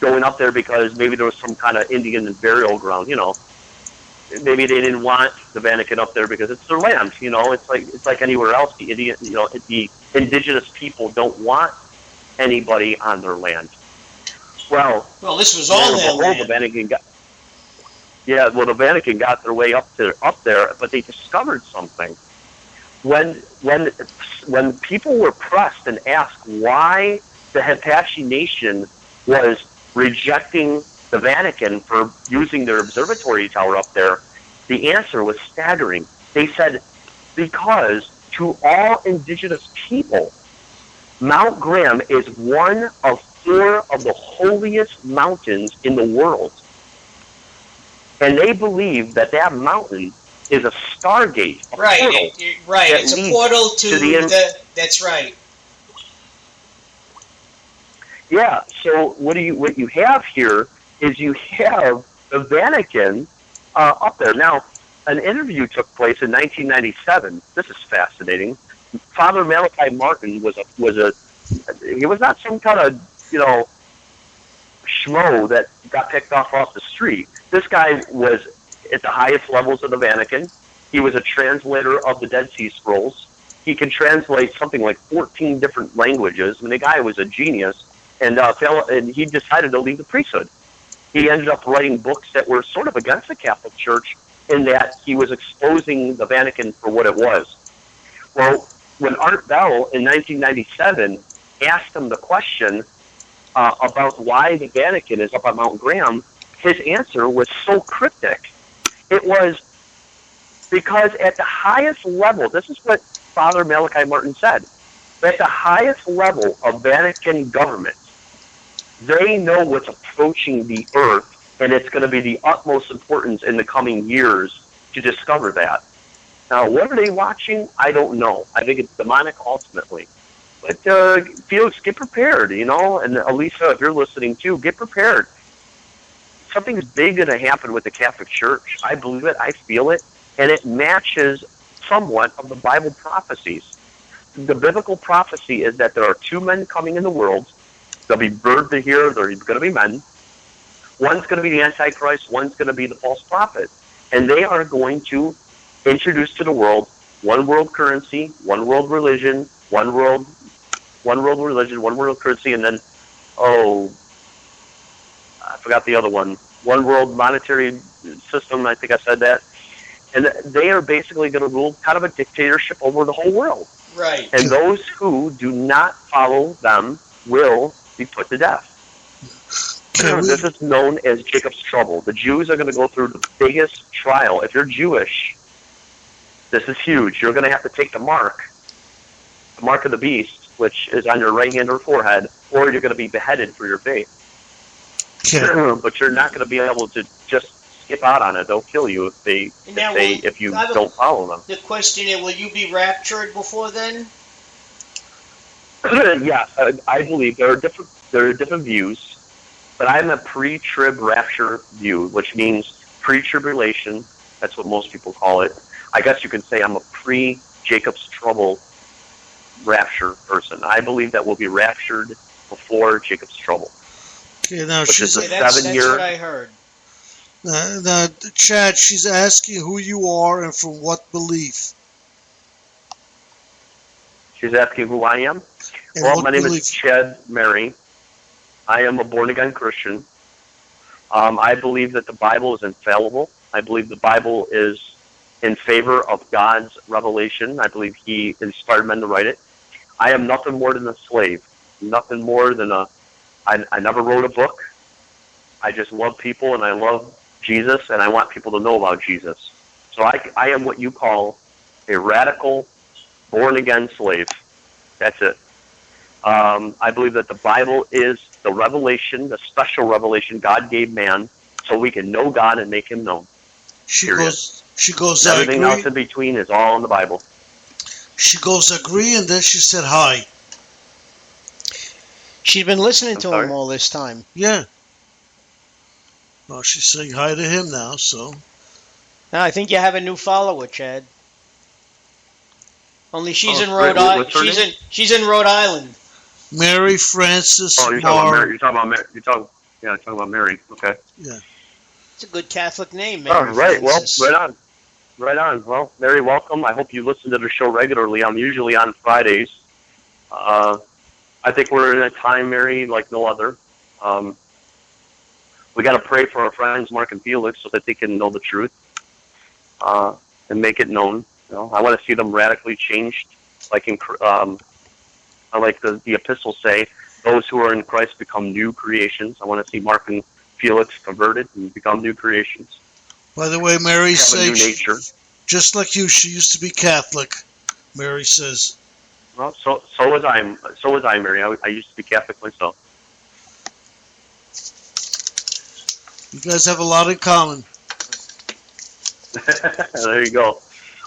going up there because maybe there was some kind of Indian burial ground. Maybe they didn't want the Vatican up there because it's their land. It's like anywhere else. The the indigenous people don't want anybody on their land. Well, this was all their land. The Vatican the Vatican got their way up there, but they discovered something. When people were pressed and asked why the Hapashe Nation was rejecting the Vatican for using their observatory tower up there, the answer was staggering. They said, because to all indigenous people, Mount Graham is one of 4 of the holiest mountains in the world. And they believe that mountain is a stargate. Right. It's a portal to the... That's right. Yeah, so what you have here is you have the Vatican up there. Now, an interview took place in 1997. This is fascinating. Father Malachi Martin he was not some kind of, schmo that got picked off the street. This guy was at the highest levels of the Vatican. He was a translator of the Dead Sea Scrolls. He could translate something like 14 different languages. I mean, the guy was a genius. And he decided to leave the priesthood. He ended up writing books that were sort of against the Catholic Church in that he was exposing the Vatican for what it was. Well, when Art Bell in 1997 asked him the question about why the Vatican is up on Mount Graham, his answer was so cryptic. It was because at the highest level, this is what Father Malachi Martin said, at the highest level of Vatican government, they know what's approaching the earth, and it's going to be the utmost importance in the coming years to discover that. Now, what are they watching? I don't know. I think it's demonic ultimately. But Felix, get prepared, and Elisa, if you're listening too, get prepared. Something's big going to happen with the Catholic Church. I believe it. I feel it. And it matches somewhat of the Bible prophecies. The biblical prophecy is that there are 2 men coming in the world. There'll be birds here. They're going to be men. One's going to be the Antichrist. One's going to be the false prophet. And they are going to introduce to the world one world currency, one world religion, one world religion, one world currency, and then, I forgot the other one. One world monetary system. I think I said that. And they are basically going to rule kind of a dictatorship over the whole world. Right. And those who do not follow them will be put to death. This is known as Jacob's trouble. The Jews are going to go through the biggest trial. If you're Jewish, this is huge. You're going to have to take the mark of the beast, which is on your right hand or forehead, or you're going to be beheaded for your faith. But you're not going to be able to just skip out on it. They'll kill you if you don't follow them. The question is, will you be raptured before then? Yeah, I believe there are different views, but I'm a pre-trib rapture view, which means pre-tribulation. That's what most people call it. I guess you could say I'm a pre-Jacob's trouble rapture person. I believe that we'll be raptured before Jacob's trouble. Okay, now that's what I heard. Now, Chad, she's asking who you are and from what belief. She's asking who I am? My name is Chad Mary. I am a born-again Christian. I believe that the Bible is infallible. I believe the Bible is in favor of God's revelation. I believe He inspired men to write it. I am nothing more than a slave. Nothing more than I never wrote a book. I just love people and I love Jesus, and I want people to know about Jesus. So I am what you call a radical, born-again slave. That's it. I believe that the Bible is the revelation, the special revelation God gave man, so we can know God and make Him known. She goes, everything else in between is all in the Bible. She goes, agree, and then she said hi. She's been listening to him all this time. Yeah. Well, she's saying hi to him now, so. Now, I think you have a new follower, Chad. Only she's in Rhode Island. She's in Rhode Island. Mary Frances. Oh, you're talking about Mary. You're talking. Yeah, talking about Mary. Okay. Yeah. It's a good Catholic name, Mary. Oh, right. Francis. Well, right on. Right on. Well, Mary, welcome. I hope you listen to the show regularly. I'm usually on Fridays. I think we're in a time, Mary, like no other. We got to pray for our friends, Mark and Felix, so that they can know the truth and make it known. You know, I want to see them radically changed, like like the epistles say, those who are in Christ become new creations. I want to see Mark and Felix converted and become new creations. By the way, Mary says, just like you, she used to be Catholic. Mary says. Well, so was I. So was I, Mary. I used to be Catholic myself. You guys have a lot in common. There you go.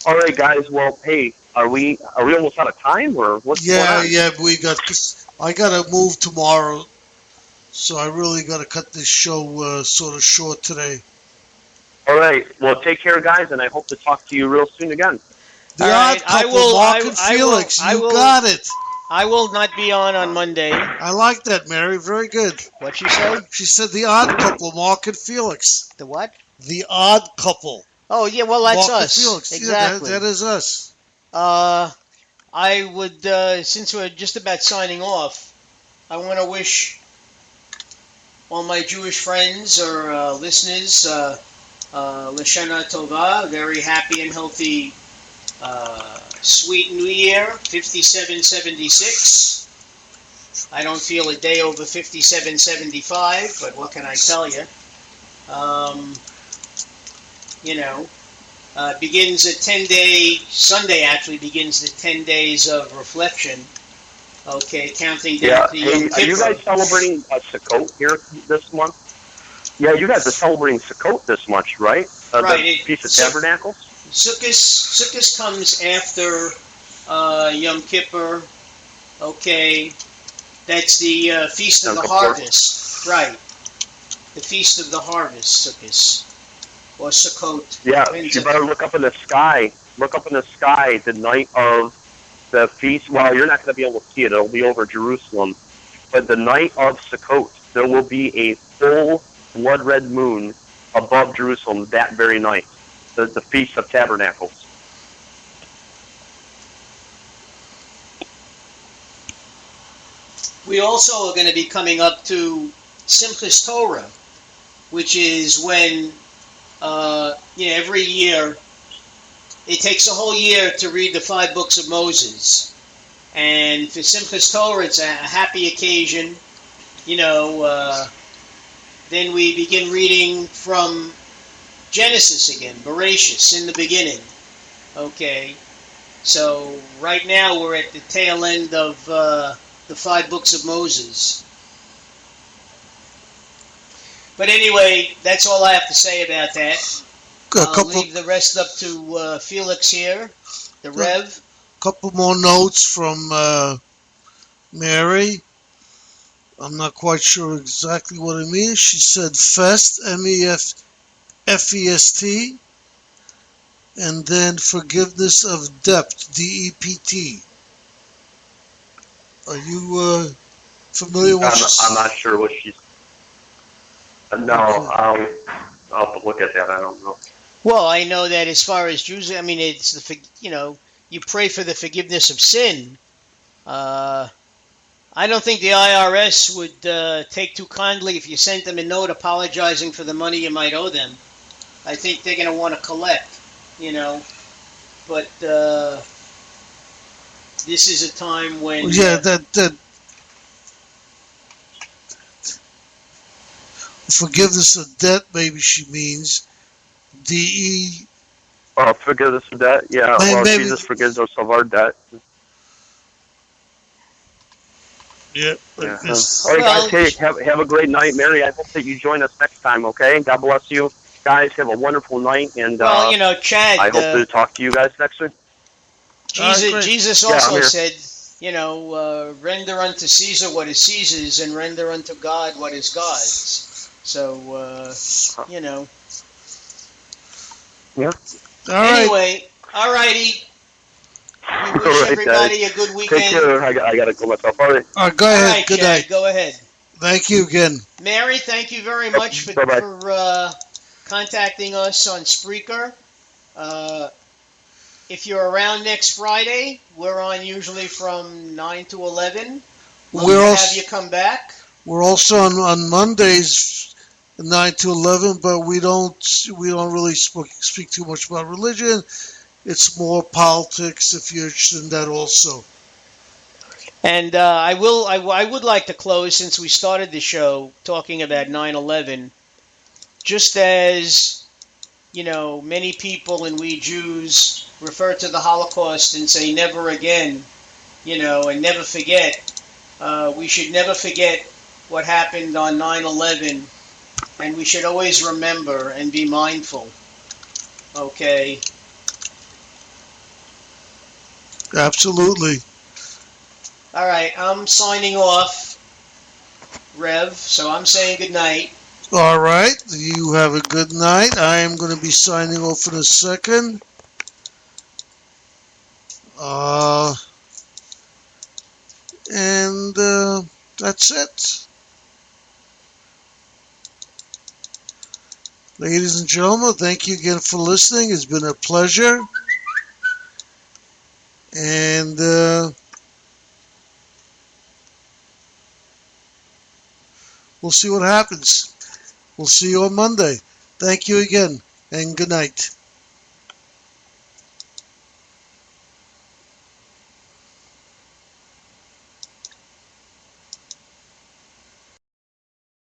All right, guys. Well, hey, are we almost out of time, or what's going on? Yeah. We got this. I gotta move tomorrow, so I really gotta cut this show sort of short today. All right. Well, take care, guys, and I hope to talk to you real soon again. The Odd Couple, Mark and Felix. You got it. I will not be on Monday. I like that, Mary. Very good. What'd she say? She said the Odd Couple, Mark and Felix. The what? The Odd Couple. Oh, yeah, well, that's Mark us. And Felix. Exactly. Yeah, that is us. I would, since we're just about signing off, I want to wish all my Jewish friends or listeners L'Shana Tova, very happy and healthy, sweet New Year, 5776. I don't feel a day over 5775, but what can I tell you? Begins a 10-day, Sunday actually begins the 10 days of reflection. Okay, counting down to Yom Kippur. Are you guys celebrating Sukkot here this month? Yeah, you guys are celebrating Sukkot this month, right? Right. The Feast of Tabernacles? Sukkot comes after Yom Kippur. Okay, that's the Feast of the Harvest. Right. The Feast of the Harvest, Sukkot. Or Sukkot. Yeah, you better look up in the sky. Look up in the sky the night of the feast. Well, you're not going to be able to see it. It'll be over Jerusalem. But the night of Sukkot, there will be a full blood red moon above Jerusalem that very night. The Feast of Tabernacles. We also are going to be coming up to Simchas Torah, which is when every year, it takes a whole year to read the 5 books of Moses. And for Simchas Torah, it's a happy occasion. Then we begin reading from Genesis again, Bereshis, in the beginning. Okay. So right now we're at the tail end of the 5 books of Moses. But anyway, that's all I have to say about that. I'll leave the rest up to Felix here, the Rev. Couple more notes from Mary. I'm not quite sure exactly what it means. She said Fest, M-E-F-E-S-T, and then Forgiveness of Debt, D-E-P-T. Are you familiar with this? I'm not sure what she's... No, I'll have to look at that. I don't know. Well, I know that as far as Jews, I mean, it's you pray for the forgiveness of sin. I don't think the IRS would take too kindly if you sent them a note apologizing for the money you might owe them. I think they're going to want to collect, But this is a time when... Yeah, that forgiveness of debt, maybe she means. D-E... Oh, forgiveness of debt? Yeah, maybe. Jesus forgives us of our debt. Yeah. All right, guys, hey, have a great night, Mary. I hope that you join us next time, okay? God bless you. Guys, have a wonderful night, and Chad, I hope to talk to you guys next week. Jesus also said, render unto Caesar what is Caesar's, and render unto God what is God's. So, Yeah. Anyway, all righty. We wish everybody a good weekend. Take care. I got to go myself. All right. Go ahead. All right, Good Chad, night. Go ahead. Thank you again. Mary, thank you very much for, Bye-bye. for contacting us on Spreaker. If you're around next Friday, we're on usually from 9 to 11. Love We're to also, have you come back. we're also on Mondays 9 to 11, but we don't really speak too much about religion. It's more politics if you're interested in that also. And I would like to close, since we started the show talking about 9/11, just as, many people and we Jews refer to the Holocaust and say never again, and never forget. We should never forget what happened on 9/11, and we should always remember and be mindful. Okay. Absolutely. All right, I'm signing off, Rev, so I'm saying good night. All right. You have a good night. I am going to be signing off in a second. And that's it. Ladies and gentlemen, thank you again for listening. It's been a pleasure. And we'll see what happens. We'll see you on Monday. Thank you again, and good night.